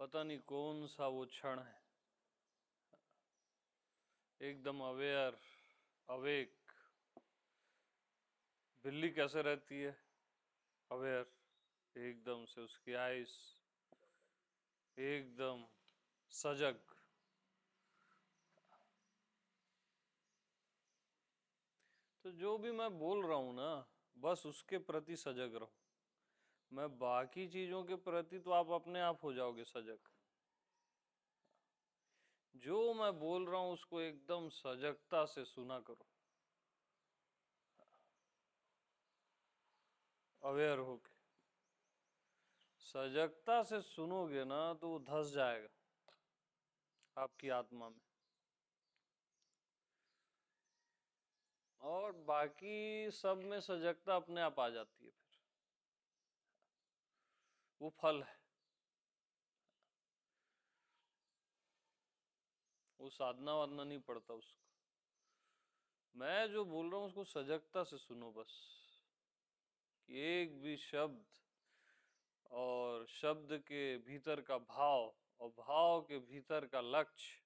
पता नहीं कौन सा वो क्षण है, एकदम अवेयर, अवेक। बिल्ली कैसे रहती है? अवेयर, एकदम से उसकी आइस एकदम सजग। तो जो भी मैं बोल रहा हूं ना, बस उसके प्रति सजग रहो। मैं बाकी चीजों के प्रति तो आप अपने आप हो जाओगे सजग। जो मैं बोल रहा हूं उसको एकदम सजगता से सुना करो, अवेयर होके। सजगता से सुनोगे ना तो वो धस जाएगा आपकी आत्मा में, और बाकी सब में सजगता अपने आप आ जाती है। फिर वो फल है, वो साधना वाधना नहीं पड़ता उसको। मैं जो बोल रहा हूं उसको सजगता से सुनो बस, कि एक भी शब्द और शब्द के भीतर का भाव और भाव के भीतर का लक्ष्य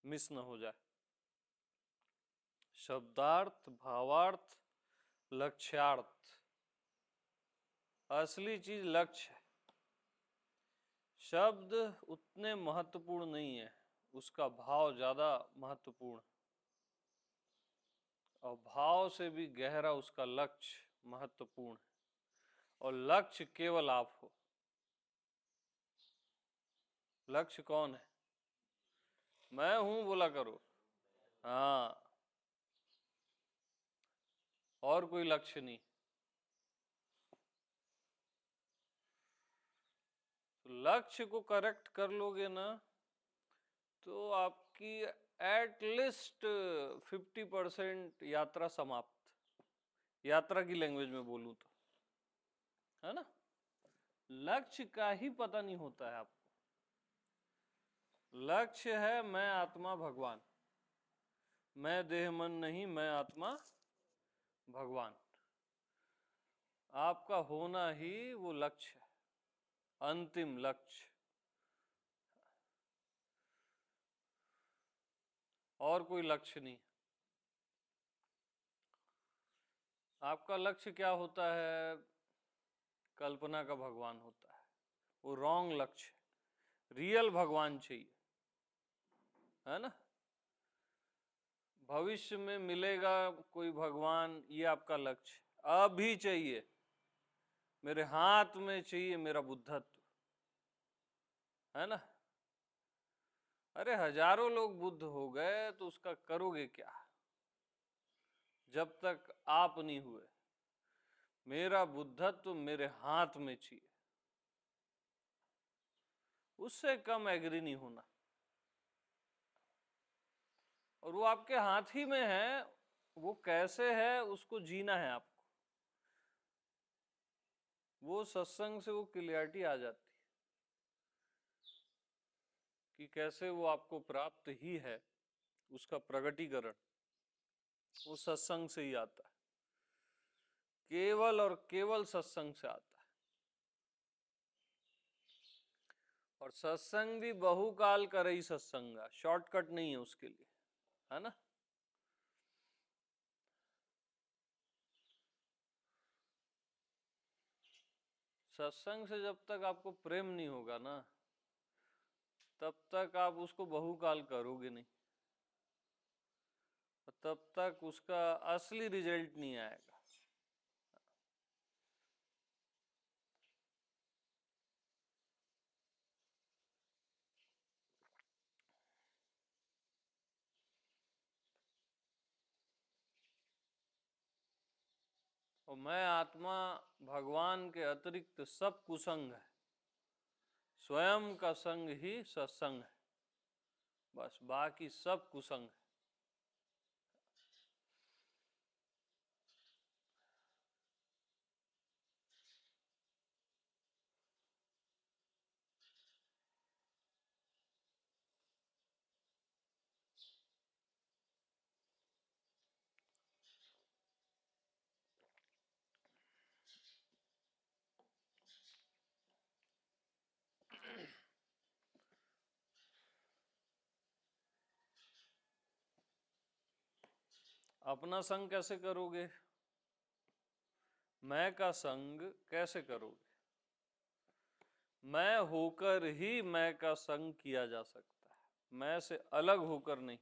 मिस न हो जाए। शब्दार्थ, भावार्थ, लक्ष्यार्थ, असली चीज लक्ष्य है। शब्द उतने महत्वपूर्ण नहीं है, उसका भाव ज्यादा महत्वपूर्ण, और भाव से भी गहरा उसका लक्ष्य महत्वपूर्ण है। और लक्ष्य केवल आप हो। लक्ष्य कौन है? मैं हूं बोला करो। हाँ, और कोई लक्ष्य नहीं। तो लक्ष्य को करेक्ट कर लोगे ना तो आपकी एटलीस्ट 50% यात्रा समाप्त। यात्रा की लैंग्वेज में बोलूं तो, है ना? लक्ष्य का ही पता नहीं होता है आपको। लक्ष्य है मैं आत्मा भगवान, मैं देह मन नहीं, मैं आत्मा भगवान। आपका होना ही वो लक्ष्य है, अंतिम लक्ष्य। और कोई लक्ष्य नहीं। आपका लक्ष्य क्या होता है? कल्पना का भगवान होता है, वो रॉन्ग लक्ष्य है। रियल भगवान चाहिए, है ना? भविष्य में मिलेगा कोई भगवान, ये आपका लक्ष्य अभी चाहिए। मेरे हाथ में चाहिए मेरा बुद्धत्व, है ना? अरे हजारों लोग बुद्ध हो गए तो उसका करोगे क्या जब तक आप नहीं हुए? मेरा बुद्धत्व मेरे हाथ में चाहिए, उससे कम एग्री नहीं होना। और वो आपके हाथ ही में है, वो कैसे है उसको जीना है आपको। वो सत्संग से वो क्लियरिटी आ जाती है कि कैसे वो आपको प्राप्त ही है। उसका प्रगटीकरण वो सत्संग से ही आता है, केवल और केवल सत्संग से आता है। और सत्संग भी बहुकाल का रही सत्संग, शॉर्टकट नहीं है उसके लिए, है ना? सत्संग से जब तक आपको प्रेम नहीं होगा ना, तब तक आप उसको बहुकाल करोगे नहीं, तब तक उसका असली रिजल्ट नहीं आएगा। और मैं आत्मा भगवान के अतिरिक्त सब कुसंग है, स्वयं का संग ही सत्संग है, बस बाकी सब कुसंग है। अपना संग कैसे करोगे? मैं का संग कैसे करोगे? मैं होकर ही मैं का संग किया जा सकता है, मैं से अलग होकर नहीं।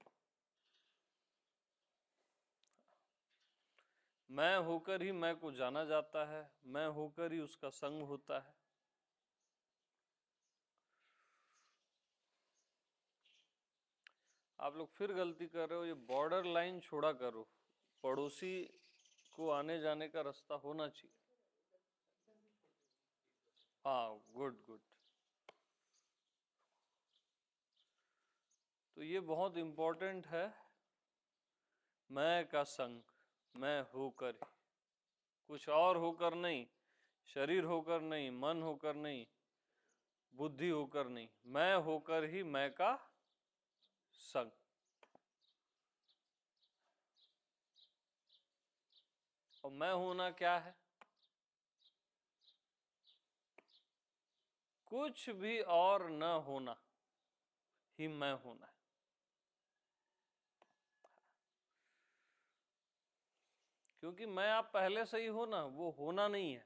मैं होकर ही मैं को जाना जाता है, मैं होकर ही उसका संग होता है। आप लोग फिर गलती कर रहे हो, ये बॉर्डर लाइन छोड़ा करो। पड़ोसी को आने जाने का रास्ता होना चाहिए। हाँ, गुड गुड। तो ये बहुत इंपॉर्टेंट है। मैं का संग, मैं होकर ही, कुछ और होकर नहीं, शरीर होकर नहीं, मन होकर नहीं, बुद्धि होकर नहीं, मैं होकर ही मैं का संग। और मैं होना क्या है? कुछ भी और न होना ही मैं होना है। क्योंकि मैं आप पहले से ही हो ना, वो होना नहीं है।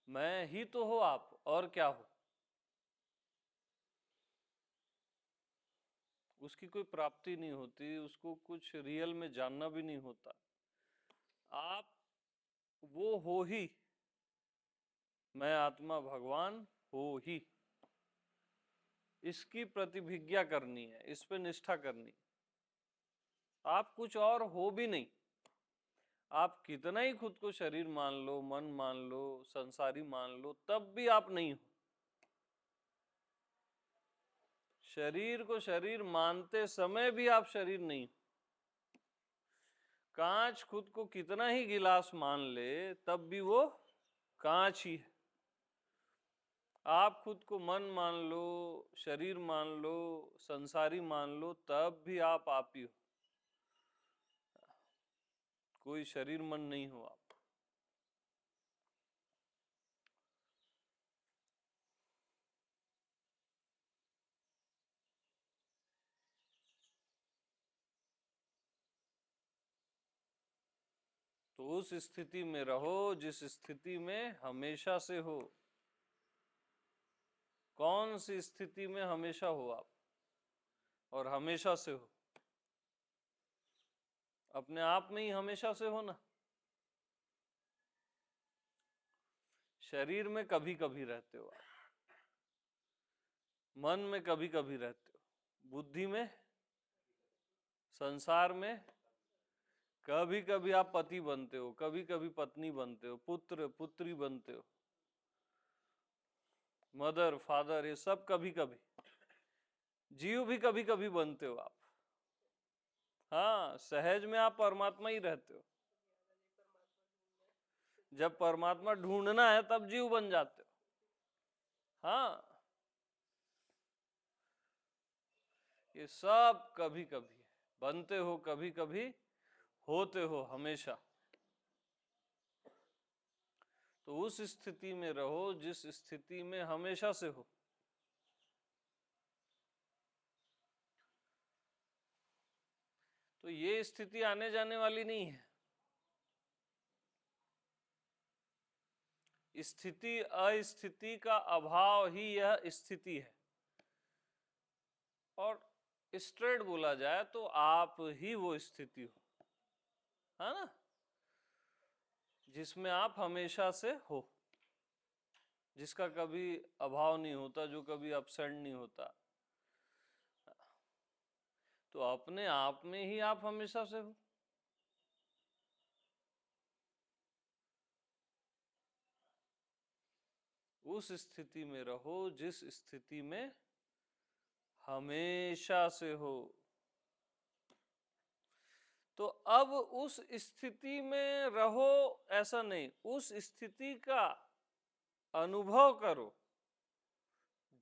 मैं ही तो हो आप, और क्या हो? उसकी कोई प्राप्ति नहीं होती, उसको कुछ रियल में जानना भी नहीं होता। आप वो हो ही, मैं आत्मा भगवान हो ही, इसकी प्रतिभिज्ञा करनी है, इस पे निष्ठा करनी। आप कुछ और हो भी नहीं। आप कितना ही खुद को शरीर मान लो, मन मान लो, संसारी मान लो, तब भी आप नहीं हो। शरीर को शरीर मानते समय भी आप शरीर नहीं हो। कांच खुद को कितना ही गिलास मान ले, तब भी वो कांच ही है। आप खुद को मन मान लो, शरीर मान लो, संसारी मान लो, तब भी आप ही हो। कोई शरीर मन नहीं हो आप। तो उस स्थिति में रहो जिस स्थिति में हमेशा से हो। कौन सी स्थिति में हमेशा हो आप? और हमेशा से हो अपने आप में ही हमेशा से हो ना। शरीर में कभी कभी रहते हो आप, मन में कभी कभी रहते हो, बुद्धि में, संसार में कभी कभी आप पति बनते हो, कभी कभी पत्नी बनते हो, पुत्र पुत्री बनते हो, मदर फादर, ये सब कभी कभी। जीव भी कभी कभी बनते हो आप। हाँ, सहज में आप परमात्मा ही रहते हो। जब परमात्मा ढूंढना है तब जीव बन जाते हो। हाँ, ये सब कभी कभी है। बनते हो कभी कभी, होते हो हमेशा। तो उस स्थिति में रहो जिस स्थिति में हमेशा से हो। तो ये स्थिति आने जाने वाली नहीं है। स्थिति अस्थिति का अभाव ही यह स्थिति है। और स्ट्रेट बोला जाए तो आप ही वो स्थिति हो, है ना, जिसमें आप हमेशा से हो, जिसका कभी अभाव नहीं होता, जो कभी अपसेंट नहीं होता। तो अपने आप में ही आप हमेशा से हो। उस स्थिति में रहो जिस स्थिति में हमेशा से हो। तो अब उस स्थिति में रहो ऐसा नहीं, उस स्थिति का अनुभव करो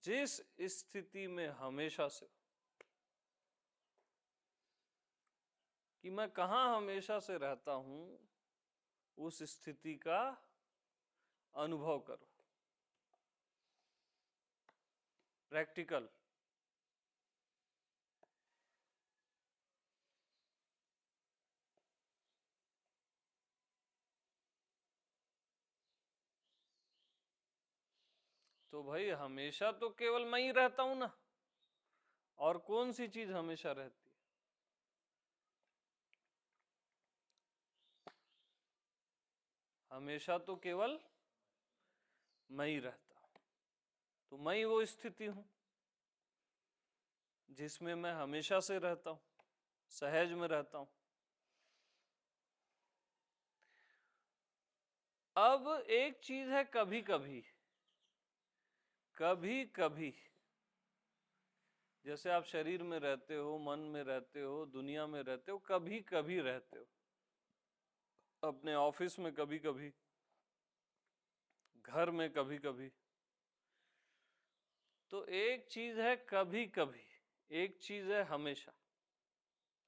जिस स्थिति में हमेशा से हो। कि मैं कहाँ हमेशा से रहता हूं, उस स्थिति का अनुभव करो। प्रैक्टिकल। तो भाई हमेशा तो केवल मैं ही रहता हूं ना, और कौन सी चीज हमेशा रहती है? हमेशा तो केवल मैं ही रहता हूं। तो मैं ही वो स्थिति हूं जिसमें मैं हमेशा से रहता हूं, सहज में रहता हूं। अब एक चीज है कभी कभी, कभी कभी जैसे आप शरीर में रहते हो, मन में रहते हो, दुनिया में रहते हो, कभी कभी रहते हो, अपने ऑफिस में कभी कभी, घर में कभी कभी। तो एक चीज है कभी कभी, एक चीज है हमेशा,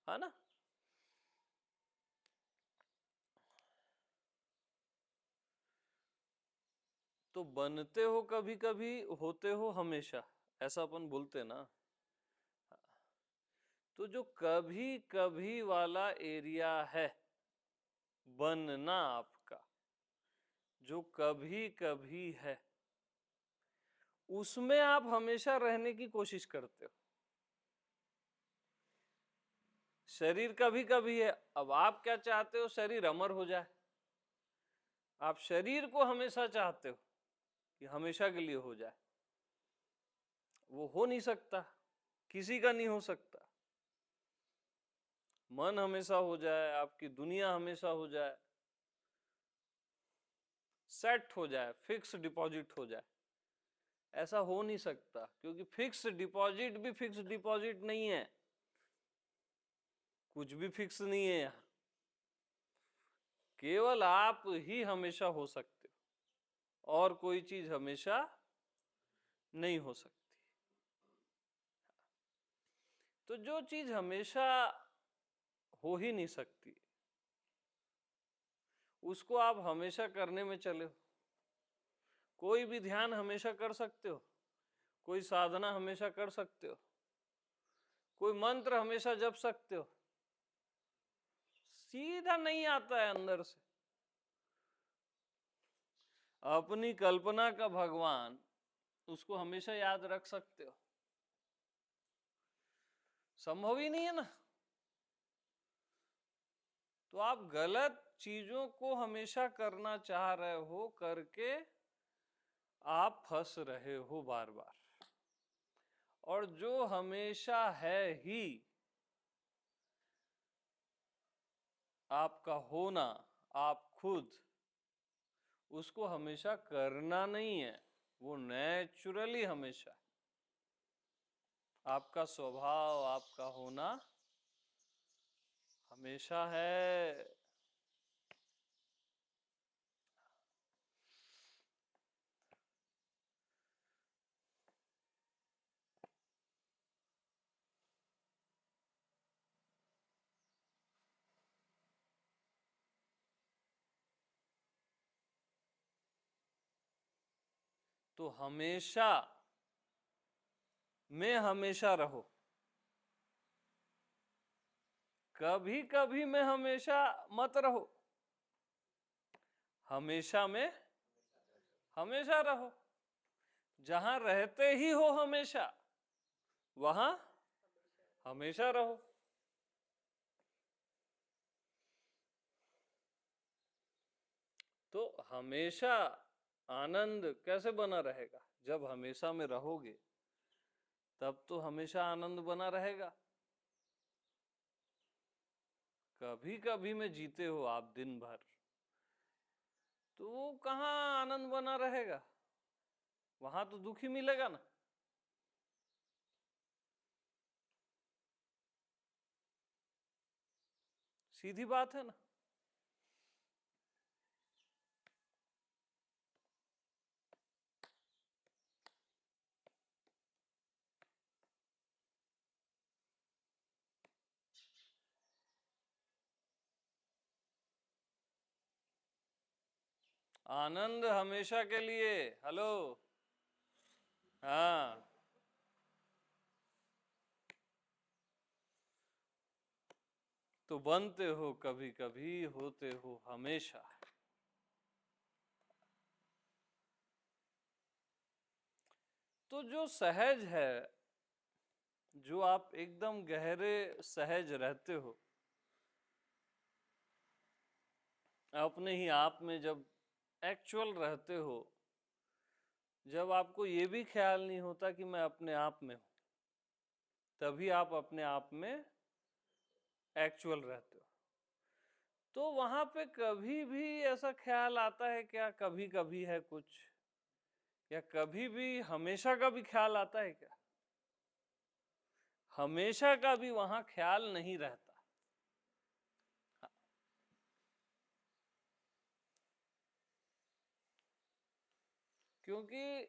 है ना? तो बनते हो कभी कभी, होते हो हमेशा, ऐसा अपन बोलते ना। तो जो कभी कभी वाला एरिया है बनना आपका, जो कभी कभी है, उसमें आप हमेशा रहने की कोशिश करते हो। शरीर कभी कभी है, अब आप क्या चाहते हो? शरीर अमर हो जाए। आप शरीर को हमेशा चाहते हो कि हमेशा के लिए हो जाए, वो हो नहीं सकता, किसी का नहीं हो सकता। मन हमेशा हो जाए, आपकी दुनिया हमेशा हो जाए, सेट हो जाए, फिक्स डिपॉजिट हो जाए, ऐसा हो नहीं सकता, क्योंकि फिक्स डिपॉजिट भी फिक्स डिपॉजिट नहीं है, कुछ भी फिक्स नहीं है यहाँ। केवल आप ही हमेशा हो सकते हो, और कोई चीज हमेशा नहीं हो सकती। तो जो चीज हमेशा हो ही नहीं सकती, उसको आप हमेशा करने में चले हो। कोई भी ध्यान हमेशा कर सकते हो, कोई साधना हमेशा कर सकते हो, कोई मंत्र हमेशा जप सकते हो, सीधा नहीं आता है अंदर से। अपनी कल्पना का भगवान, उसको हमेशा याद रख सकते हो? संभव ही नहीं है ना। तो आप गलत चीजों को हमेशा करना चाह रहे हो, करके आप फंस रहे हो बार बार। और जो हमेशा है ही, आपका होना, आप खुद, उसको हमेशा करना नहीं है, वो नेचुरली हमेशा आपका स्वभाव, आपका होना हमेशा है। तो हमेशा में हमेशा रहो, कभी कभी में हमेशा मत रहो, हमेशा में हमेशा रहो। जहां रहते ही हो हमेशा, वहां हमेशा रहो। तो हमेशा आनंद कैसे बना रहेगा? जब हमेशा में रहोगे, तब तो हमेशा आनंद बना रहेगा। कभी कभी में जीते हो आप दिन भर, तो वो कहाँ आनंद बना रहेगा? वहां तो दुख ही मिलेगा ना। सीधी बात है ना। आनंद हमेशा के लिए। हेलो। हाँ। तो बनते हो कभी कभी, होते हो हमेशा। तो जो सहज है, जो आप एकदम गहरे सहज रहते हो अपने ही आप में, जब एक्चुअल रहते हो, जब आपको ये भी ख्याल नहीं होता कि मैं अपने आप में हूं, तभी आप अपने आप में एक्चुअल रहते हो। तो वहां पे कभी भी ऐसा ख्याल आता है क्या, कभी कभी है कुछ, या कभी भी हमेशा का भी ख्याल आता है क्या? हमेशा का भी वहां ख्याल नहीं रहता। क्योंकि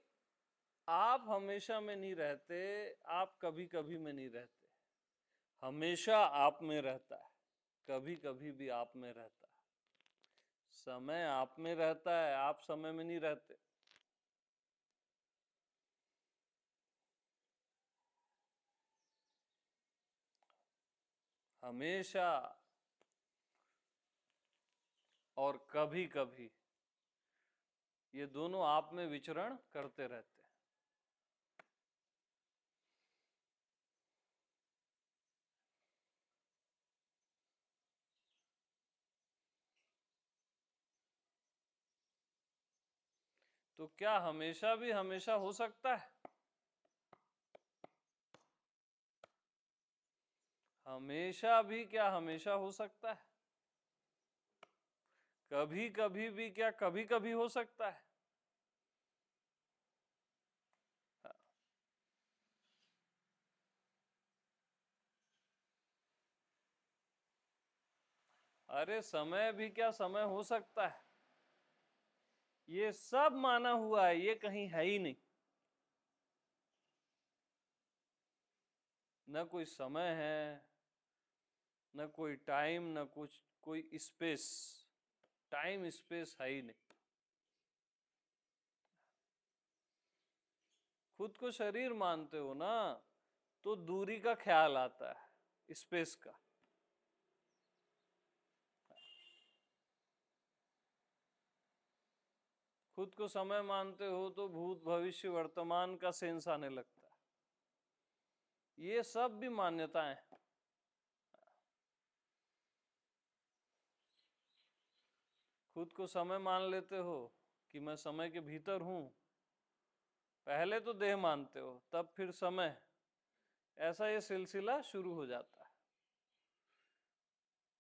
आप हमेशा में नहीं रहते, आप कभी कभी में नहीं रहते, हमेशा आप में रहता है, कभी कभी भी आप में रहता है। समय आप में रहता है, आप समय में नहीं रहते। हमेशा और कभी कभी, ये दोनों आप में विचरण करते रहते हैं। तो क्या हमेशा भी हमेशा हो सकता है? हमेशा भी क्या हमेशा हो सकता है? कभी कभी भी क्या कभी कभी हो सकता है? अरे समय भी क्या समय हो सकता है? ये सब माना हुआ है, ये कहीं है ही नहीं। न कोई समय है, न कोई टाइम, न कुछ कोई स्पेस। टाइम स्पेस है ही नहीं। खुद को शरीर मानते हो ना, तो दूरी का ख्याल आता है, स्पेस का। खुद को समय मानते हो तो भूत भविष्य वर्तमान का सेंस आने लगता है। ये सब भी मान्यताएं। खुद को समय मान लेते हो कि मैं समय के भीतर हूं, पहले तो देह मानते हो, तब फिर समय, ऐसा ये सिलसिला शुरू हो जाता है।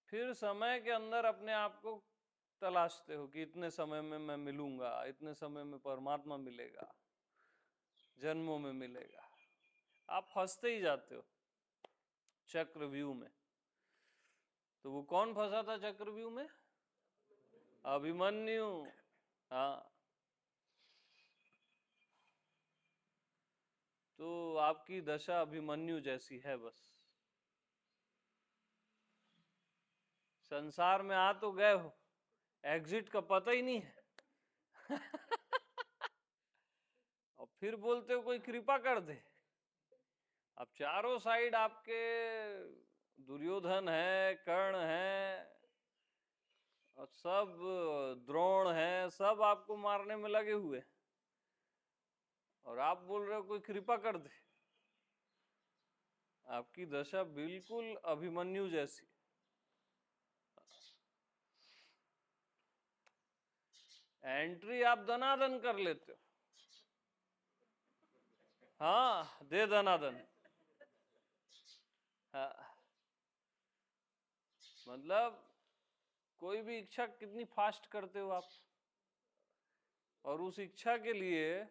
फिर समय के अंदर अपने आप को तलाशते हो कि इतने समय में मैं मिलूंगा, इतने समय में परमात्मा मिलेगा, जन्मों में मिलेगा। आप फंसते ही जाते हो चक्रव्यूह में। तो वो कौन फंसा था चक्रव्यूह में? अभिमन्यु। हाँ। तो आपकी दशा अभिमन्यु जैसी है बस। संसार में आ तो गए हो, एग्जिट का पता ही नहीं है। और फिर बोलते हो कोई कृपा कर दे। अब चारों साइड आपके दुर्योधन है, कर्ण है, और सब द्रोण है, सब आपको मारने में लगे हुए, और आप बोल रहे हो कोई कृपा कर दे। आपकी दशा बिल्कुल अभिमन्यु जैसी। एंट्री आप दनादन कर लेते हो। हाँ, दे दनादन। हाँ, मतलब कोई भी इच्छा कितनी फास्ट करते हो आप, और उस इच्छा के लिए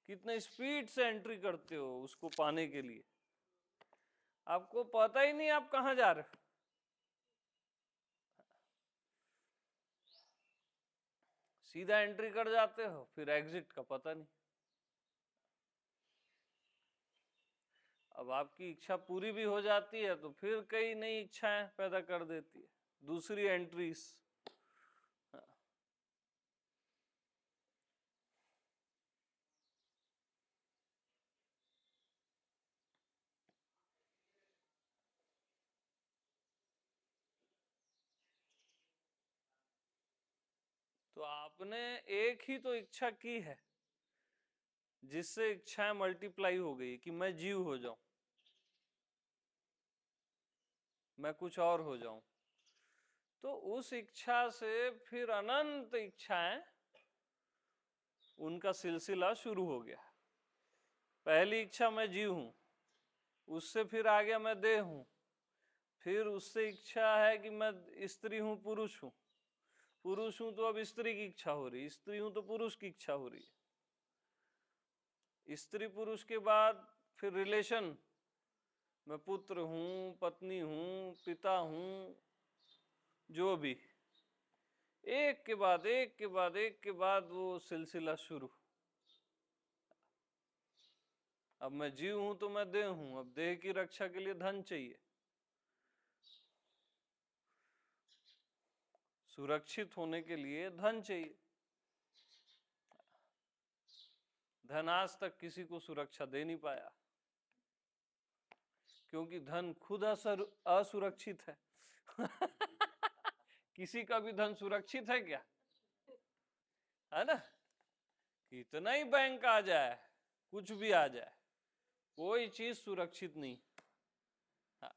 कितने स्पीड से एंट्री करते हो उसको पाने के लिए। आपको पता ही नहीं आप कहां जा रहे हो। सीधा एंट्री कर जाते हो, फिर एग्जिट का पता नहीं। अब आपकी इच्छा पूरी भी हो जाती है तो फिर कई नई इच्छाएं पैदा कर देती है, दूसरी एंट्रीज। तो आपने एक ही तो इच्छा की है, जिससे इच्छाएं मल्टीप्लाई हो गई कि मैं जीव हो जाऊं, मैं कुछ और हो जाऊं, तो उस इच्छा से फिर अनंत इच्छाएं, उनका सिलसिला शुरू हो गया। पहली इच्छा मैं जीव हूं, उससे फिर आ गया मैं देह हूं, फिर उससे इच्छा है कि मैं स्त्री हूं पुरुष हूं, पुरुष हूं तो अब स्त्री की इच्छा हो रही, स्त्री हूं तो पुरुष की इच्छा हो रही है। स्त्री पुरुष के बाद फिर रिलेशन, मैं पुत्र हूं, पत्नी हूं, पिता हूं, जो भी, एक के बाद एक के बाद एक के बाद वो सिलसिला शुरू। अब मैं जीव हूं तो मैं देह हूं, अब देह की रक्षा के लिए धन चाहिए, सुरक्षित होने के लिए धन चाहिए। धन आज तक किसी को सुरक्षा दे नहीं पाया, क्योंकि धन खुद असुरक्षित है। किसी का भी धन सुरक्षित है क्या? है ना? कितना ही बैंक आ जाए, कुछ भी आ जाए, कोई चीज सुरक्षित नहीं। हाँ।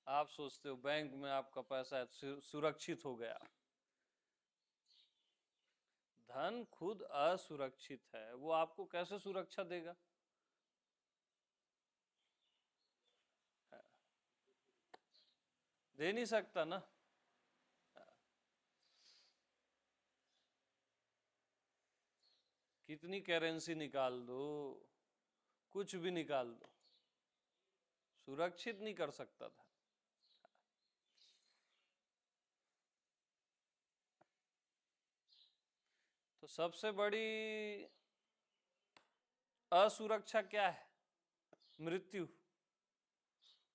आप सोचते हो बैंक में आपका पैसा सुरक्षित हो गया, धन खुद असुरक्षित है, वो आपको कैसे सुरक्षा देगा? दे नहीं सकता ना। कितनी करेंसी निकाल दो, कुछ भी निकाल दो, सुरक्षित नहीं कर सकता था। तो सबसे बड़ी असुरक्षा क्या है? मृत्यु।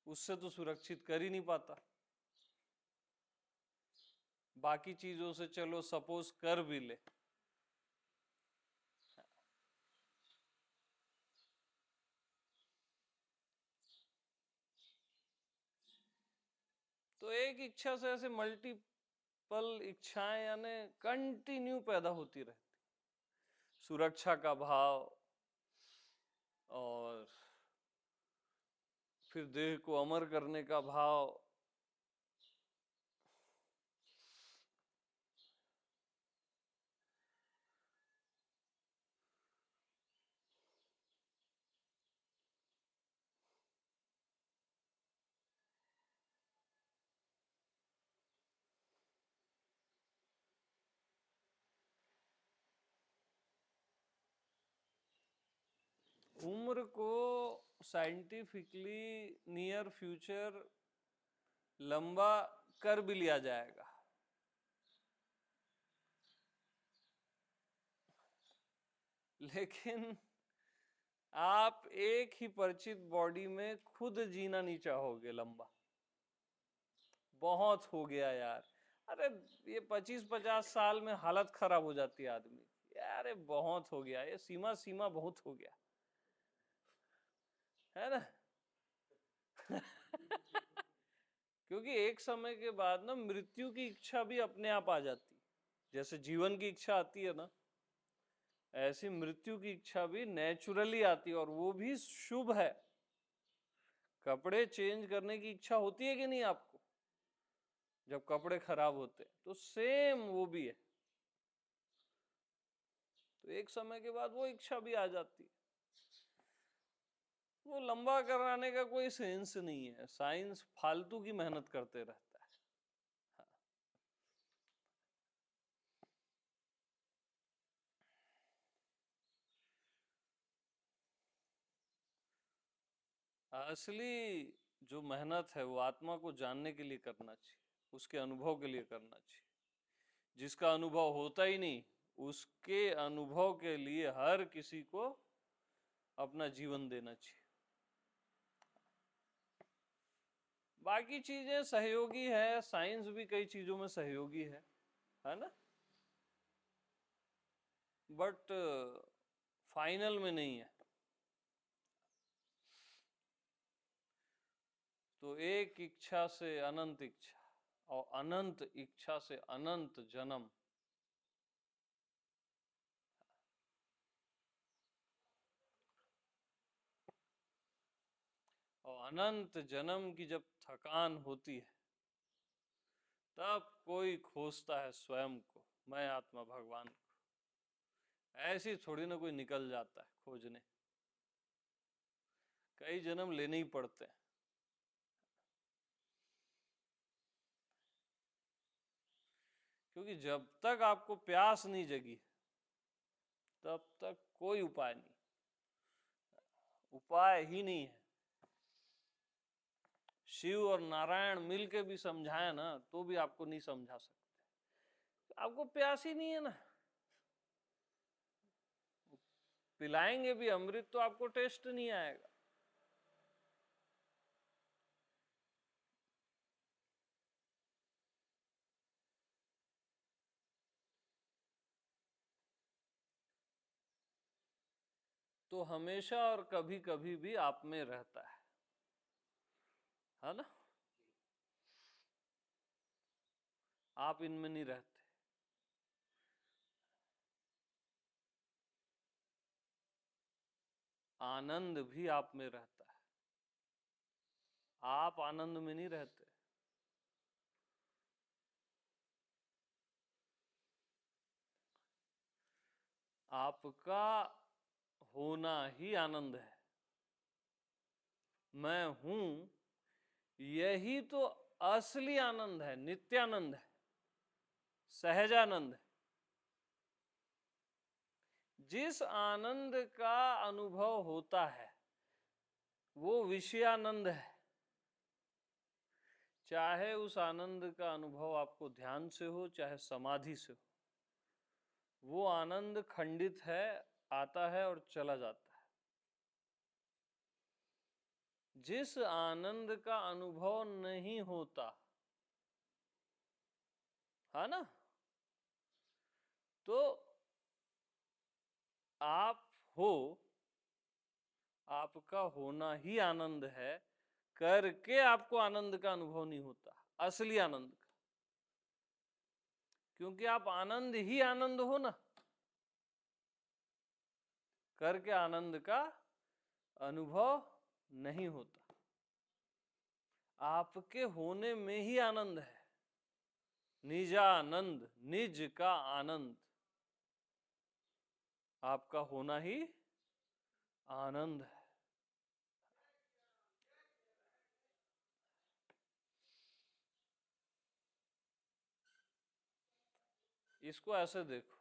उससे तो सुरक्षित कर ही नहीं पाता। बाकी चीजों से चलो सपोज कर भी ले, तो एक इच्छा से ऐसे मल्टीपल इच्छाएं यानी कंटिन्यू पैदा होती रहती। सुरक्षा का भाव, और फिर देह को अमर करने का भाव, उम्र को साइंटिफिकली नियर फ्यूचर लंबा कर भी लिया जाएगा, लेकिन आप एक ही परिचित बॉडी में खुद जीना नहीं चाहोगे लंबा। बहुत हो गया यार, अरे ये 25-50 साल में हालत खराब हो जाती है आदमी, यार बहुत हो गया, ये सीमा सीमा बहुत हो गया, है ना? क्योंकि एक समय के बाद ना मृत्यु की इच्छा भी अपने आप आ जाती, जैसे जीवन की इच्छा आती है ना, ऐसी मृत्यु की इच्छा भी नेचुरली आती है, और वो भी शुभ है। कपड़े चेंज करने की इच्छा होती है कि नहीं आपको, जब कपड़े खराब होते, तो सेम वो भी है। तो एक समय के बाद वो इच्छा भी आ जाती है। वो लंबा कराने का कोई सेंस नहीं है, साइंस फालतू की मेहनत करते रहता है। असली जो मेहनत है वो आत्मा को जानने के लिए करना चाहिए, उसके अनुभव के लिए करना चाहिए। जिसका अनुभव होता ही नहीं, उसके अनुभव के लिए हर किसी को अपना जीवन देना चाहिए। बाकी चीजें सहयोगी है, साइंस भी कई चीजों में सहयोगी है ना, बट फाइनल में नहीं है। तो एक इच्छा से अनंत इच्छा, और अनंत इच्छा से अनंत जन्म, और अनंत जन्म की जब थकान होती है तब कोई खोजता है स्वयं को, मैं आत्मा भगवान को। ऐसी थोड़ी ना कोई निकल जाता है खोजने, कई जन्म लेने ही पड़ते हैं। क्योंकि जब तक आपको प्यास नहीं जगी तब तक कोई उपाय नहीं, उपाय ही नहीं है। शिव और नारायण मिलके भी समझाए ना तो भी आपको नहीं समझा सकते, आपको प्यास ही नहीं है ना। पिलाएंगे भी अमृत तो आपको टेस्ट नहीं आएगा। तो हमेशा और कभी कभी भी आप में रहता है ना। आप इनमें नहीं रहते। आनंद भी आप में रहता है, आप आनंद में नहीं रहते। आपका होना ही आनंद है। मैं हूं, यही तो असली आनंद है, नित्यानंद है, सहजानंद है। जिस आनंद का अनुभव होता है वो विषयानंद है। चाहे उस आनंद का अनुभव आपको ध्यान से हो चाहे समाधि से हो, वो आनंद खंडित है, आता है और चला जाता है। जिस आनंद का अनुभव नहीं होता है ना, तो आप हो, आपका होना ही आनंद है, करके आपको आनंद का अनुभव नहीं होता, असली आनंद का। क्योंकि आप आनंद ही आनंद हो ना, करके आनंद का अनुभव नहीं होता। आपके होने में ही आनंद है, निजानंद, निज का आनंद। आपका होना ही आनंद है। इसको ऐसे देखो,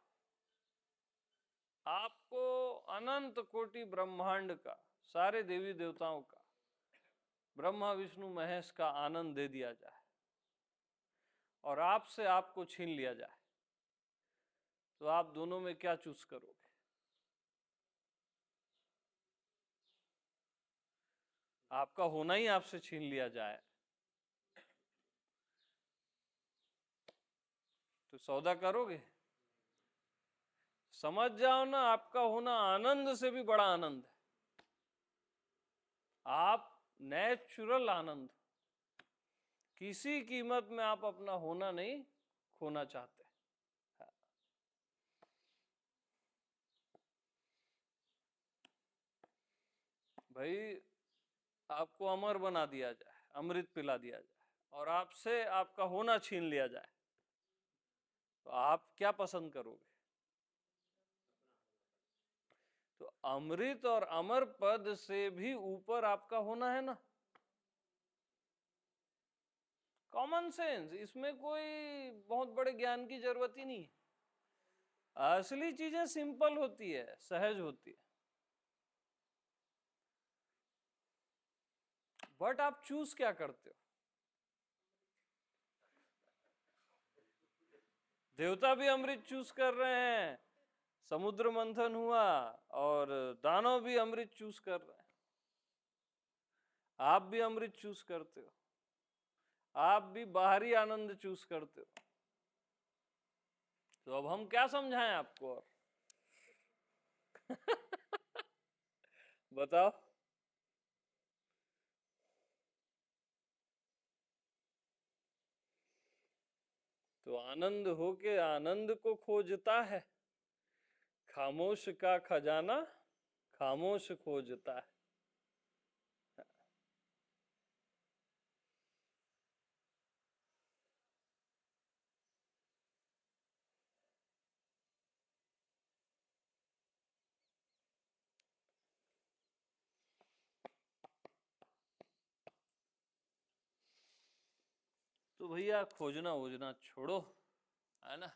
आपको अनंत कोटि ब्रह्मांड का, सारे देवी देवताओं का, ब्रह्मा विष्णु महेश का आनंद दे दिया जाए और आपसे आपको छीन लिया जाए, तो आप दोनों में क्या चूज करोगे? आपका होना ही आपसे छीन लिया जाए तो सौदा करोगे? समझ जाओ ना, आपका होना आनंद से भी बड़ा आनंद है। आप नेचुरल आनंद, किसी कीमत में आप अपना होना नहीं खोना चाहते। भाई आपको अमर बना दिया जाए, अमृत पिला दिया जाए और आपसे आपका होना छीन लिया जाए, तो आप क्या पसंद करोगे? तो अमृत और अमर पद से भी ऊपर आपका होना है ना। कॉमन सेंस, इसमें कोई बहुत बड़े ज्ञान की जरूरत ही नहीं है। असली चीजें सिंपल होती है, सहज होती है। बट आप चूज क्या करते हो? देवता भी अमृत चूज कर रहे हैं, समुद्र मंथन हुआ और दानव भी अमृत चूज कर रहे हैं। आप भी अमृत चूज करते हो, आप भी बाहरी आनंद चूज करते हो। तो अब हम क्या समझाएं आपको और? बताओ। तो आनंद होके आनंद को खोजता है, खामोश का खजाना खामोश खोजता है। तो भैया खोजना वोजना छोड़ो, है ना,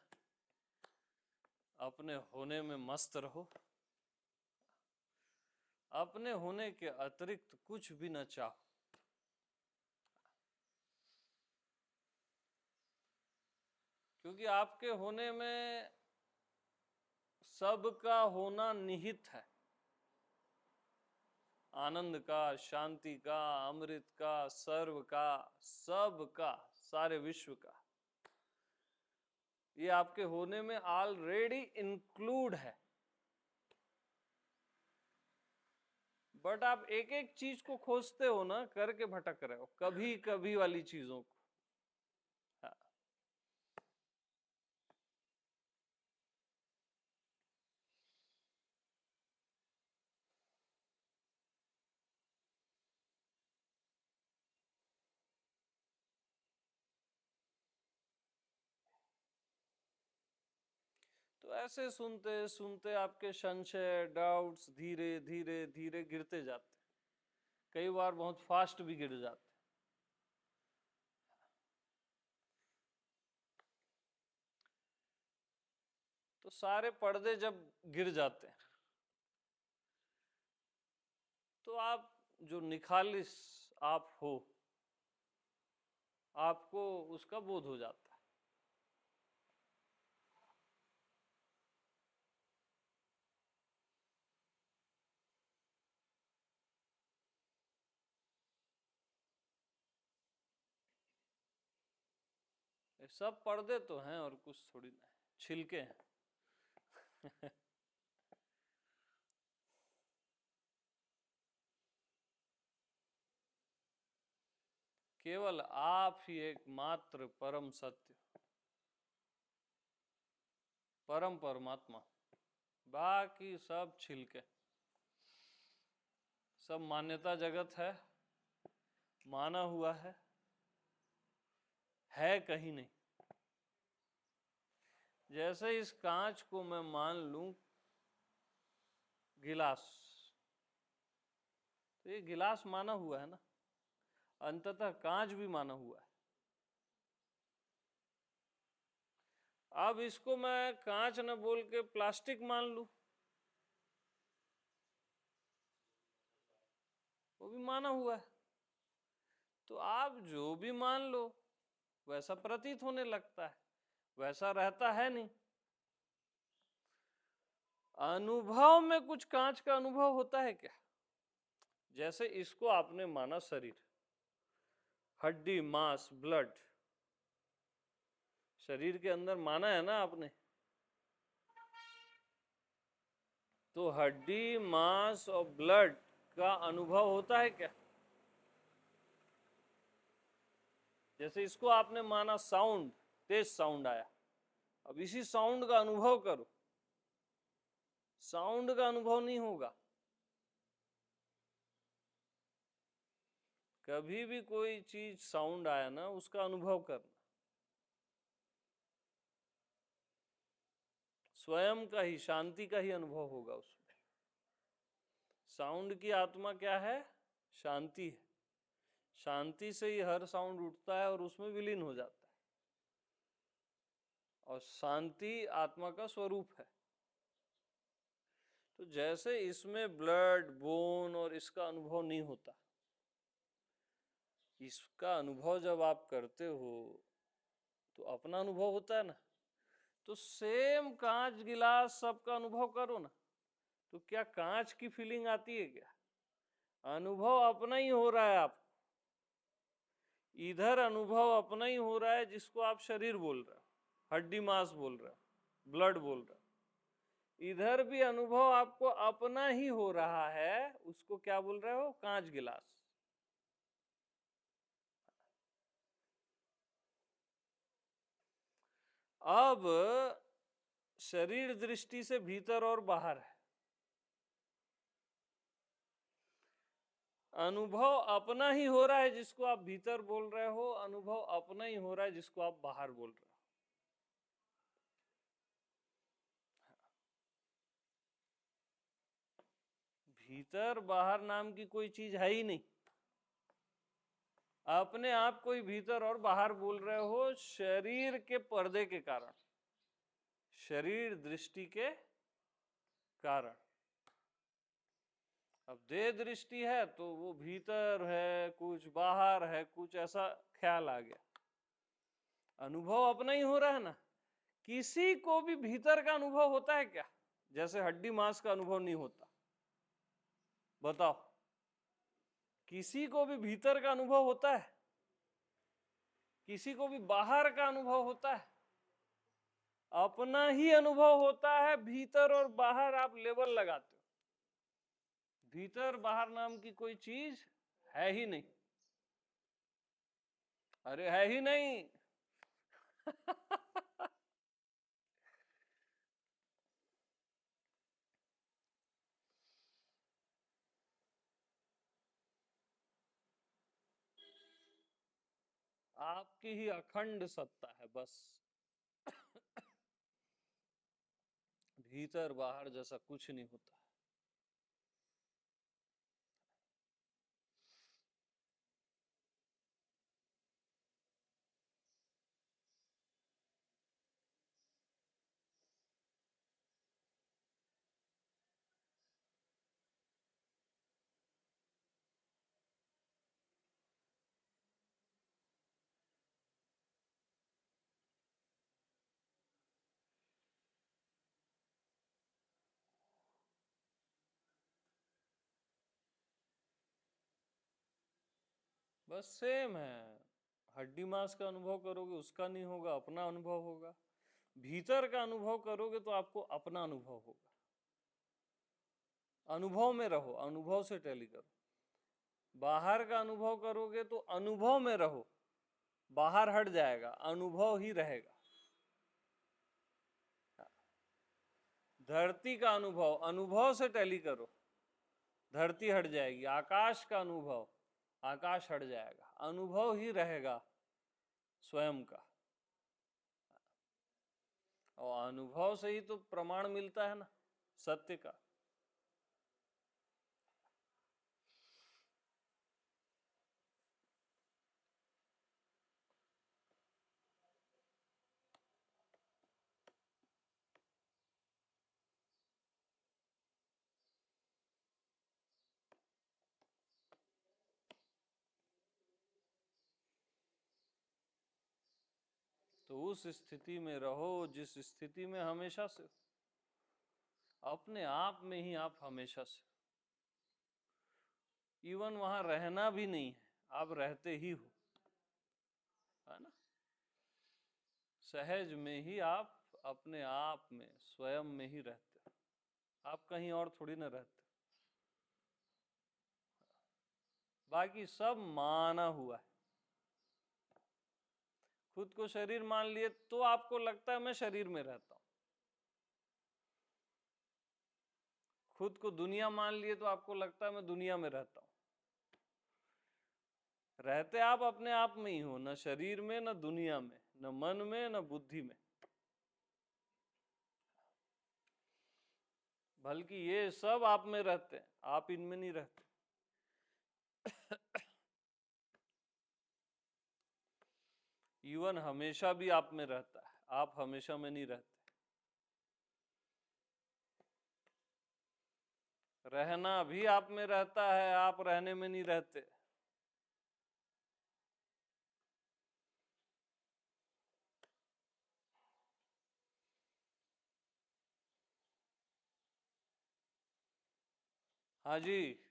अपने होने में मस्त रहो, अपने होने के अतिरिक्त कुछ भी न चाहो। क्योंकि आपके होने में सबका होना निहित है, आनंद का, शांति का, अमृत का, सर्व का, सब का, सारे विश्व का, ये आपके होने में ऑलरेडी इंक्लूड है। बट आप एक एक चीज को खोजते हो ना, करके भटक रहे हो कभी कभी वाली चीजों को। हाँ। तो ऐसे सुनते सुनते आपके संशय, डाउट्स धीरे धीरे धीरे गिरते जाते, कई बार बहुत फास्ट भी गिर जाते। तो सारे पर्दे जब गिर जाते हैं तो आप जो निखालिस आप हो, आपको उसका बोध हो जाता है। ये सब पर्दे तो हैं और कुछ थोड़ी ना है, छिलके हैं। केवल आप ही एकमात्र परम सत्य, परम परमात्मा, बाकी सब छिलके, सब मान्यता जगत है, माना हुआ है कहीं नहीं। जैसे इस कांच को मैं मान लूं गिलास, तो ये गिलास माना हुआ है ना, अंततः कांच भी माना हुआ है। अब इसको मैं कांच न बोल के प्लास्टिक मान लूं, वो भी माना हुआ है। तो आप जो भी मान लो वैसा प्रतीत होने लगता है, वैसा रहता है नहीं। अनुभव में कुछ कांच का अनुभव होता है क्या? जैसे इसको आपने माना शरीर, हड्डी, मांस, ब्लड, शरीर के अंदर माना है ना आपने, तो हड्डी, मांस और ब्लड का अनुभव होता है क्या? जैसे इसको आपने माना साउंड, तेज साउंड आया, अब इसी साउंड का अनुभव करो, साउंड का अनुभव नहीं होगा। कभी भी कोई चीज साउंड आया ना, उसका अनुभव करना, स्वयं का ही, शांति का ही अनुभव होगा उसमें। साउंड की आत्मा क्या है? शांति है। शांति से ही हर साउंड उठता है और उसमें विलीन हो जाता है, और शांति आत्मा का स्वरूप है। तो जैसे इसमें ब्लड, बोन और इसका अनुभव नहीं होता, इसका अनुभव जब आप करते हो तो अपना अनुभव होता है ना। तो सेम कांच, गिलास, सबका अनुभव करो ना, तो क्या कांच की फीलिंग आती है क्या? अनुभव अपना ही हो रहा है आपको। इधर अनुभव अपना ही हो रहा है जिसको आप शरीर बोल रहे हो, हड्डी मांस बोल रहे हो, ब्लड बोल रहे हो। इधर भी अनुभव आपको अपना ही हो रहा है, उसको क्या बोल रहे हो? कांच, गिलास। अब शरीर दृष्टि से भीतर और बाहर है, अनुभव अपना ही हो रहा है जिसको आप भीतर बोल रहे हो, अनुभव अपना ही हो रहा है जिसको आप बाहर बोल रहे हो। भीतर बाहर नाम की कोई चीज है ही नहीं, अपने आप को ही भीतर और बाहर बोल रहे हो शरीर के पर्दे के कारण, शरीर दृष्टि के कारण। अब देह दृष्टि है तो वो भीतर है कुछ, बाहर है कुछ, ऐसा ख्याल आ गया। अनुभव अपना ही हो रहा है ना। किसी को भी भीतर का अनुभव होता है क्या? जैसे हड्डी मांस का अनुभव नहीं होता, बताओ। किसी को भी भीतर का अनुभव होता है? किसी को भी बाहर का अनुभव होता है? अपना ही अनुभव होता है। भीतर और बाहर आप लेबल लगाते हो। भीतर बाहर नाम की कोई चीज है ही नहीं। अरे है ही नहीं। आपकी ही अखंड सत्ता है बस। भीतर बाहर जैसा कुछ नहीं होता। बस सेम है। हड्डी मांस का अनुभव करोगे उसका नहीं होगा, अपना अनुभव होगा। भीतर का अनुभव करोगे तो आपको अपना अनुभव होगा। अनुभव में रहो, अनुभव से टैली करो। बाहर का अनुभव करोगे तो अनुभव में रहो, बाहर हट जाएगा, अनुभव ही रहेगा। धरती का अनुभव, अनुभव से टैली करो, धरती हट जाएगी। आकाश का अनुभव, आकाश हट जाएगा, अनुभव ही रहेगा स्वयं का। और अनुभव से ही तो प्रमाण मिलता है ना सत्य का। तो उस स्थिति में रहो जिस स्थिति में हमेशा से, अपने आप में ही आप हमेशा से। इवन वहां रहना भी नहीं है, आप रहते ही हो, है ना। सहज में ही आप अपने आप में स्वयं में ही रहते हो। आप कहीं और थोड़ी ना रहते। बाकी सब माना हुआ है। खुद को शरीर मान लिए तो आपको लगता है मैं शरीर में रहता हूं। खुद को दुनिया मान लिए तो आपको लगता है मैं दुनिया में रहता हूं। रहते आप अपने आप में ही हो, न शरीर में, न दुनिया में, न मन में, न बुद्धि में। बल्कि ये सब आप में रहते हैं, आप इनमें नहीं रहते। इवन हमेशा भी आप में रहता है, आप हमेशा में नहीं रहते। रहना भी आप में रहता है, आप रहने में नहीं रहते। हाँ जी।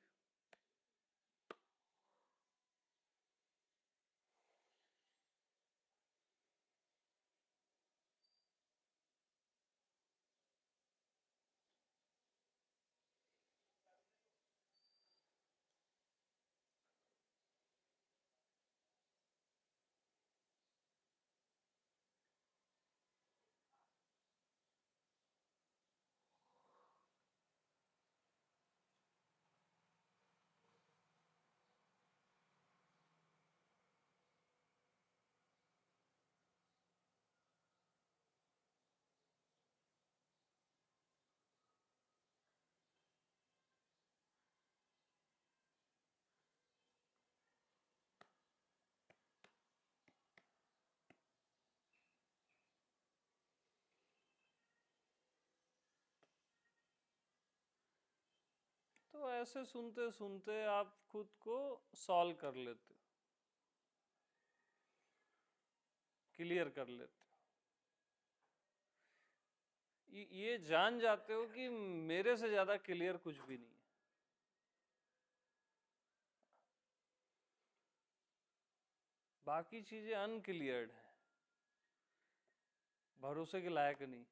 तो ऐसे सुनते सुनते आप खुद को सॉल्व कर लेते हो, क्लियर कर लेते हो, ये जान जाते हो कि मेरे से ज्यादा क्लियर कुछ भी नहीं है। बाकी चीजें अनक्लियर्ड है, भरोसे के लायक नहीं।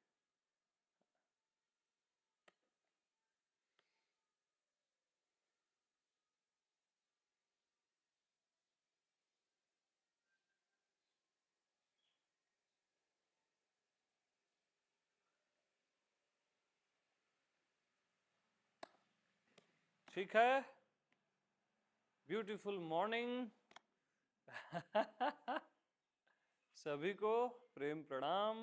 ठीक है, ब्यूटीफुल मॉर्निंग। सभी को प्रेम प्रणाम।